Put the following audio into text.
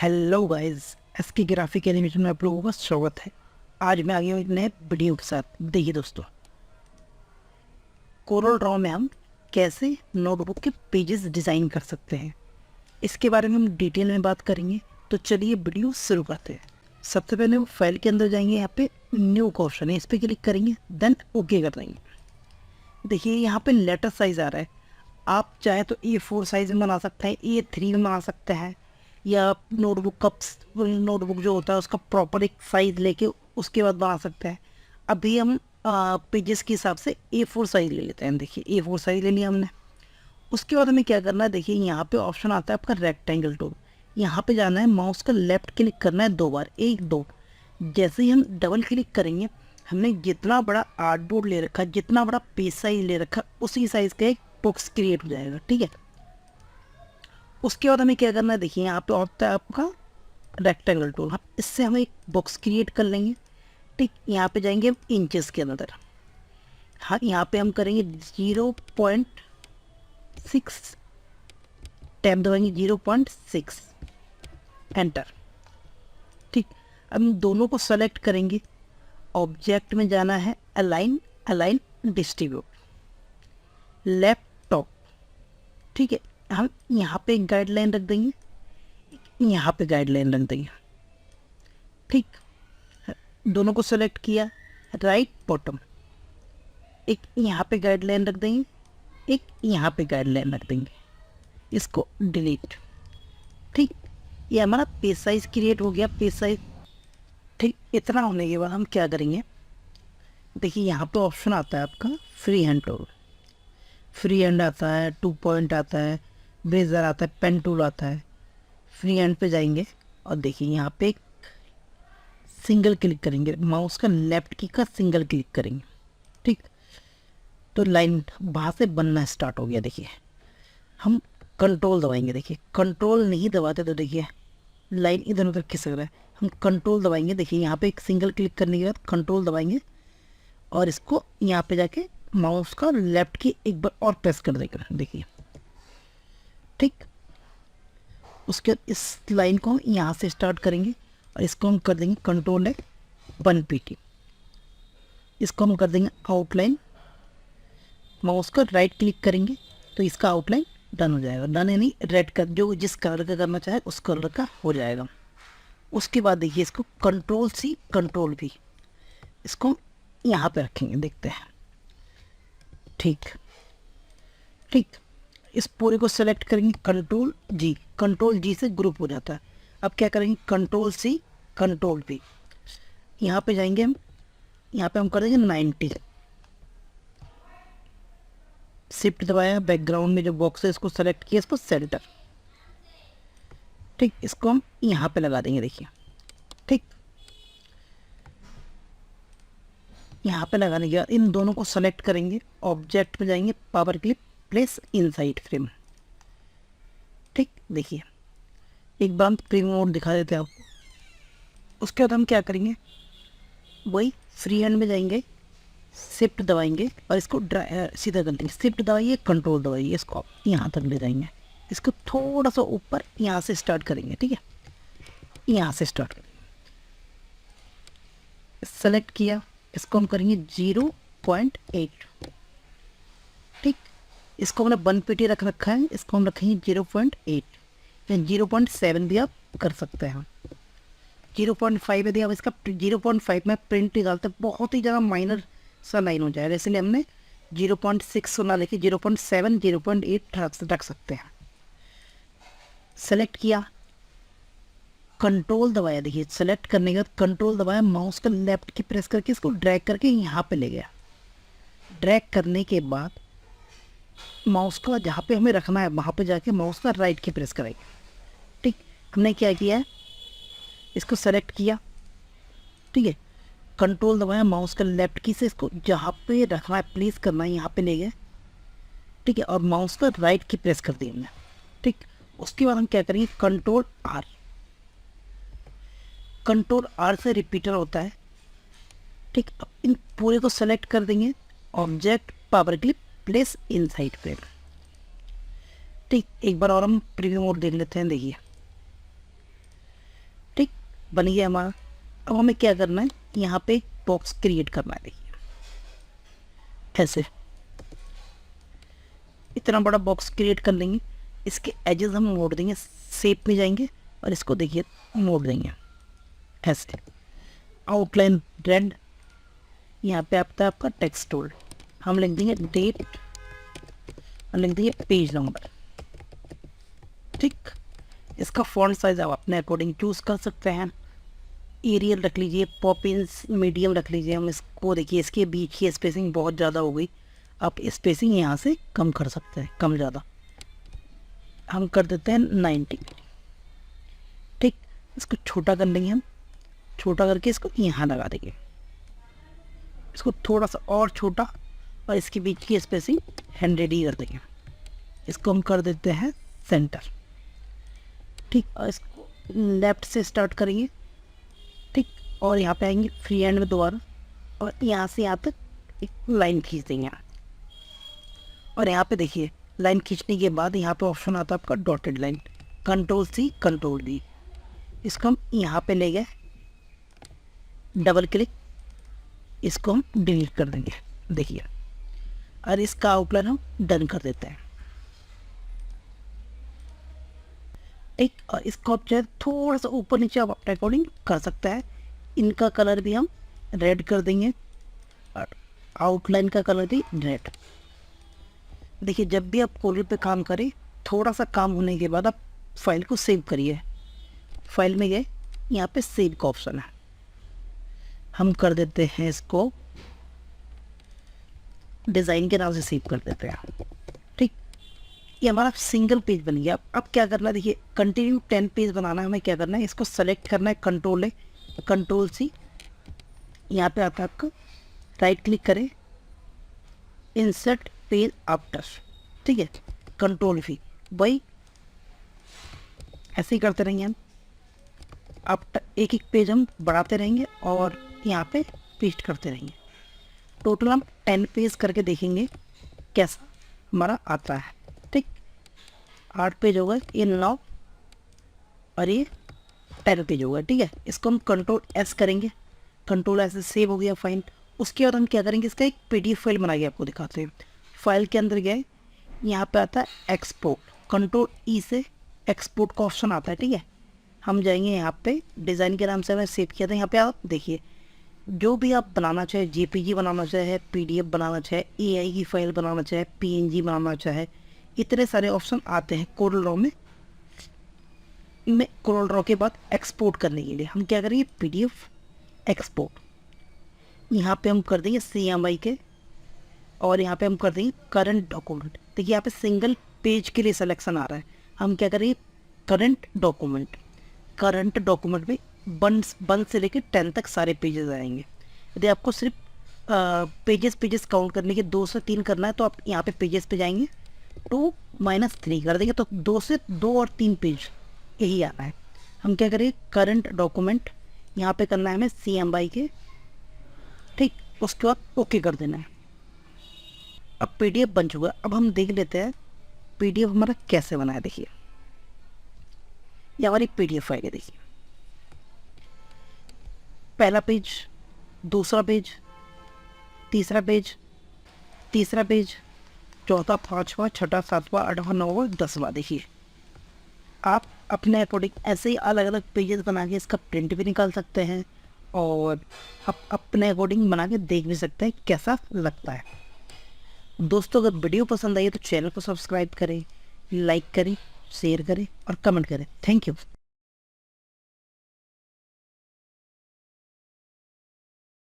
Hello guys, SK graphic animation में आप लोगों का स्वागत है। आज मैं आ गया हूँ एक नए वीडियो के साथ। देखिए दोस्तों, कोरल ड्रॉ में हम कैसे नोटबुक के पेजेस डिज़ाइन कर सकते हैं, इसके बारे में हम डिटेल में बात करेंगे। तो चलिए वीडियो शुरू करते हैं। सबसे पहले वो फाइल के अंदर जाएंगे, यहाँ पे न्यू का ऑप्शन है, इस पर क्लिक करेंगे, देन ओके कर देंगे। देखिए यहाँ पे लेटर साइज़ आ रहा है। आप चाहे तो A4 साइज़ में बना सकते हैं, A3 में बना सकते हैं, या नोटबुक जो होता है उसका प्रॉपर एक साइज़ लेके उसके बाद बना सकते हैं। अभी हम पेजेस के हिसाब से A4 साइज़ ले लेते हैं। देखिए A4 साइज़ ले लिया हमने। उसके बाद हमें क्या करना है, देखिए यहाँ पे ऑप्शन आता है आपका रेक्टेंगल टूल। यहाँ पे जाना है, माउस का लेफ्ट क्लिक करना है 2 बार, 1 2। जैसे ही हम डबल क्लिक करेंगे, हमने जितना बड़ा आर्ट बोर्ड ले रखा है, जितना बड़ा पेज साइज ले रखा है, उसी साइज़ का एक बॉक्स क्रिएट हो जाएगा। ठीक है। उसके बाद हमें क्या करना है, देखिए यहाँ पे होता है आपका रेक्टेंगल टूल। हाँ, इससे हम एक बॉक्स क्रिएट कर लेंगे। ठीक, यहाँ पे जाएंगे हम इंचेस के अंदर। हाँ, यहाँ पे हम करेंगे 0.6, टैब दबाएंगे 0.6, एंटर। ठीक, अब हम दोनों को सेलेक्ट करेंगे। ऑब्जेक्ट में जाना है, अलाइन, अलाइन डिस्ट्रीब्यूट, लैपटॉप। ठीक है, हम यहाँ पे एक गाइडलाइन रख देंगे, यहाँ पे गाइडलाइन रख देंगे। ठीक, दोनों को सेलेक्ट किया, राइट बॉटम, एक यहाँ पे गाइडलाइन रख देंगे, एक यहाँ पे गाइडलाइन रख देंगे, इसको डिलीट। ठीक, ये हमारा पेज साइज क्रिएट हो गया, पेज साइज। ठीक, इतना होने के बाद हम क्या करेंगे, देखिए यहाँ पे ऑप्शन आता है आपका free hand tool. Free hand आता है, 2 पॉइंट आता है, ब्रेजर आता है, पेन टूल आता है। फ्री हैंड पे जाएंगे और देखिए यहाँ पे एक सिंगल क्लिक करेंगे, माउस का लेफ्ट की का सिंगल क्लिक करेंगे। ठीक, तो लाइन वहाँ से बनना स्टार्ट हो गया। देखिए हम कंट्रोल दबाएंगे, देखिए कंट्रोल नहीं दबाते तो देखिए लाइन इधर उधर खिसक रहा है। हम कंट्रोल दबाएंगे, देखिए यहाँ पे एक सिंगल क्लिक करने के बाद कंट्रोल दबाएंगे और इसको यहाँ पे जाके माउस का लेफ्ट की एक बार और प्रेस कर देगा। देखिए ठीक, उसके बाद इस लाइन को हम यहाँ से स्टार्ट करेंगे और इसको हम कर देंगे कंट्रोल है 1 PT। इसको हम कर देंगे आउटलाइन, माउस का राइट क्लिक करेंगे तो इसका आउटलाइन डन हो जाएगा। डन यानी रेड का, जो जिस कलर का करना चाहे उस कलर का हो जाएगा। उसके बाद देखिए इसको कंट्रोल C कंट्रोल V, इसको हम यहाँ पे रखेंगे, देखते हैं। ठीक ठीक, इस पूरे को सेलेक्ट करेंगे, कंट्रोल G से ग्रुप हो जाता है। अब क्या करेंगे, कंट्रोल C कंट्रोल V, यहाँ पे जाएंगे हम, यहाँ पे हम कर देंगे 90। शिफ्ट दबाया, बैकग्राउंड में जो बॉक्स है इसको सेलेक्ट किया, इसको सेंटर। ठीक, इसको हम यहाँ पे लगा देंगे, देखिए। ठीक, यहाँ पे लगाने के बाद इन दोनों को सेलेक्ट करेंगे, ऑब्जेक्ट में जाएंगे, power clip, place inside frame. ठीक, देखिए एक बार हम प्रीव्यू मोड दिखा देते हैं आपको। उसके बाद हम क्या करेंगे, वही फ्री हैंड में जाएंगे, शिफ्ट दबाएंगे और इसको सीधा कर देंगे। शिफ्ट दबाइए, कंट्रोल दबाइए, इसको यहाँ तक ले जाएंगे। इसको थोड़ा सा ऊपर यहाँ से स्टार्ट करेंगे। ठीक है, यहाँ से स्टार्ट करेंगे, सेलेक्ट किया, इसको हम करेंगे 0.8। ठीक, इसको हमने 1 PT रख रखा है, इसको हम रखेंगे 0.8 या 0.7 भी आप कर सकते हैं। 0.5 यदि आप इसका 0.5 में प्रिंट निकालते हैं, बहुत ही ज़्यादा माइनर सा लाइन हो जाएगा, इसलिए हमने 0.6 ना लेके 0.7 0.8 रख सकते हैं। सेलेक्ट किया, कंट्रोल दबाया, देखिए सेलेक्ट करने के बाद कंट्रोल दबाया, माउस का लेफ्ट की प्रेस करके इसको ड्रैग करके यहाँ पे ले गया। ड्रैग करने के बाद माउस का जहाँ पे हमें रखना है वहाँ पे जाके माउस का राइट की प्रेस करेंगे। ठीक, हमने क्या किया है, इसको सेलेक्ट किया। ठीक है, कंट्रोल दबाया, माउस का लेफ्ट की से इसको जहाँ पे रखना है, प्लेस करना है, यहाँ पे ले गए। ठीक है, और माउस का राइट की प्रेस कर दी हमने। ठीक, उसके बाद हम क्या करेंगे, कंट्रोल R से रिपीटर होता है। ठीक, अब इन पूरे को सेलेक्ट कर देंगे, object, power clip, place inside frame. ठीक, एक बार और हम प्रीव्यू मोड देख लेते हैं। देखिए बन गया हमारा। अब हमें क्या करना है, यहाँ पे बॉक्स क्रिएट करना है। देखिए ऐसे इतना बड़ा बॉक्स क्रिएट कर लेंगे। इसके एजेस हम मोड़ देंगे, शेप में जाएंगे और इसको देखिए मोड़ देंगे ऐसे। आउटलाइन रेड, यहाँ पे आता है आपका टेक्स्ट टूल, हम लिख देंगे डेट और लिख देंगे पेज नंबर। ठीक, इसका फॉन्ट साइज आप अपने अकॉर्डिंग चूज़ कर सकते हैं। एरियल रख लीजिए, पॉपिंस मीडियम रख लीजिए। हम इसको देखिए, इसके बीच की स्पेसिंग बहुत ज़्यादा हो गई, आप स्पेसिंग यहाँ से कम कर सकते हैं, कम ज़्यादा हम कर देते हैं 90। ठीक, इसको छोटा कर लेंगे हम, छोटा करके इसको यहाँ लगा देंगे, इसको थोड़ा सा और छोटा, और इसके बीच की स्पेसिंग 100 ही कर देंगे। इसको हम कर देते हैं सेंटर। ठीक, और इसको लेफ्ट से स्टार्ट करेंगे। ठीक, और यहाँ पे आएंगे फ्री हैंड में दोबारा, और यहाँ से यहाँ तक एक लाइन खींच देंगे। और यहाँ पे देखिए लाइन खींचने के बाद यहाँ पे ऑप्शन आता है आपका dotted line, control C control D. इसको हम यहाँ पे ले गए, डबल क्लिक, इसको हम डिलीट कर देंगे। देखिए, और इसका आउटलाइन हम डन कर देते हैं। एक, और इसको आप चाहे थोड़ा सा ऊपर नीचे आप अपने अकॉर्डिंग कर सकते हैं। इनका कलर भी हम रेड कर देंगे और आउटलाइन का कलर भी रेड। देखिए, जब भी आप कोलर पे काम करें, थोड़ा सा काम होने के बाद आप फाइल को सेव करिए। फाइल में गए, यहाँ पे सेव का ऑप्शन है, हम कर देते हैं इसको डिज़ाइन के नाम से सेव कर देते हैं। ठीक, ये हमारा सिंगल पेज बन गया। अब क्या करना है, देखिए कंटिन्यू 10 पेज बनाना है। हमें क्या करना है, इसको सेलेक्ट करना है, कंट्रोल है, कंट्रोल सी, यहाँ पे आता है आपका, राइट क्लिक करें, इंसर्ट पेज आफ्टर। ठीक है, कंट्रोल वी, वही ऐसे ही करते रहेंगे हम। अब एक एक पेज हम बढ़ाते रहेंगे और यहाँ पे पेस्ट करते रहेंगे। टोटल हम 10 पेज करके देखेंगे कैसा हमारा आता है। ठीक, 8 पेज हो गए, ये 9 और ये 10 पेज हो गए। ठीक है, इसको हम कंट्रोल एस करेंगे, कंट्रोल एस से सेव हो गया फाइल। उसके बाद हम क्या करेंगे, इसका एक PDF फाइल बना के आपको दिखाते हैं। फाइल के अंदर गए, यहाँ पे आता है एक्सपोर्ट, कंट्रोल ई से एक्सपोर्ट का ऑप्शन आता है। ठीक है, हम जाएंगे यहाँ पे, डिज़ाइन के नाम से हमें सेव किया था। यहाँ पे आप देखिए, जो भी आप बनाना चाहे, JPG बनाना चाहे, PDF बनाना चाहे, AI की फाइल बनाना चाहे, PNG बनाना चाहे, इतने सारे ऑप्शन आते हैं कोरल ड्रॉ में। कोरल ड्रॉ के बाद एक्सपोर्ट करने के लिए हम क्या करेंगे, PDF एक्सपोर्ट, यहाँ पे हम कर देंगे CMY के, और यहाँ पे हम कर देंगे करंट डॉक्यूमेंट। देखिए यहाँ पे सिंगल पेज के लिए सिलेक्शन आ रहा है, हम क्या करेंगे करंट डॉक्यूमेंट। करंट डॉक्यूमेंट में 1 से लेकर 10 तक सारे पेजेस आएंगे। यदि आपको सिर्फ पेजेस काउंट करने के 2 से 3 करना है, तो आप यहाँ पे पेजेस पे जाएंगे, 2-3 कर देंगे, तो 2 से 2 और 3 पेज यही आना है। हम क्या करेंगे, करंट डॉक्यूमेंट यहाँ पे करना है हमें CMY के। ठीक, उसके बाद ओके कर देना है। अब PDF बन चुका। अब हम देख लेते हैं PDF हमारा कैसे बना है। देखिए, ये हमारी PDF फाइल है। देखिए, पहला पेज, दूसरा पेज, तीसरा पेज, तीसरा पेज, चौथा, पाँचवा, छठा, सातवां, आठवां, नौवां, 10वां। देखिए, आप अपने अकॉर्डिंग ऐसे ही अलग अलग पेजेस बना के इसका प्रिंट भी निकाल सकते हैं, और आप अपने अकॉर्डिंग बना के देख भी सकते हैं कैसा लगता है। दोस्तों, अगर वीडियो पसंद आई है तो चैनल को सब्सक्राइब करें, लाइक करें, शेयर करें और कमेंट करें। Thank you.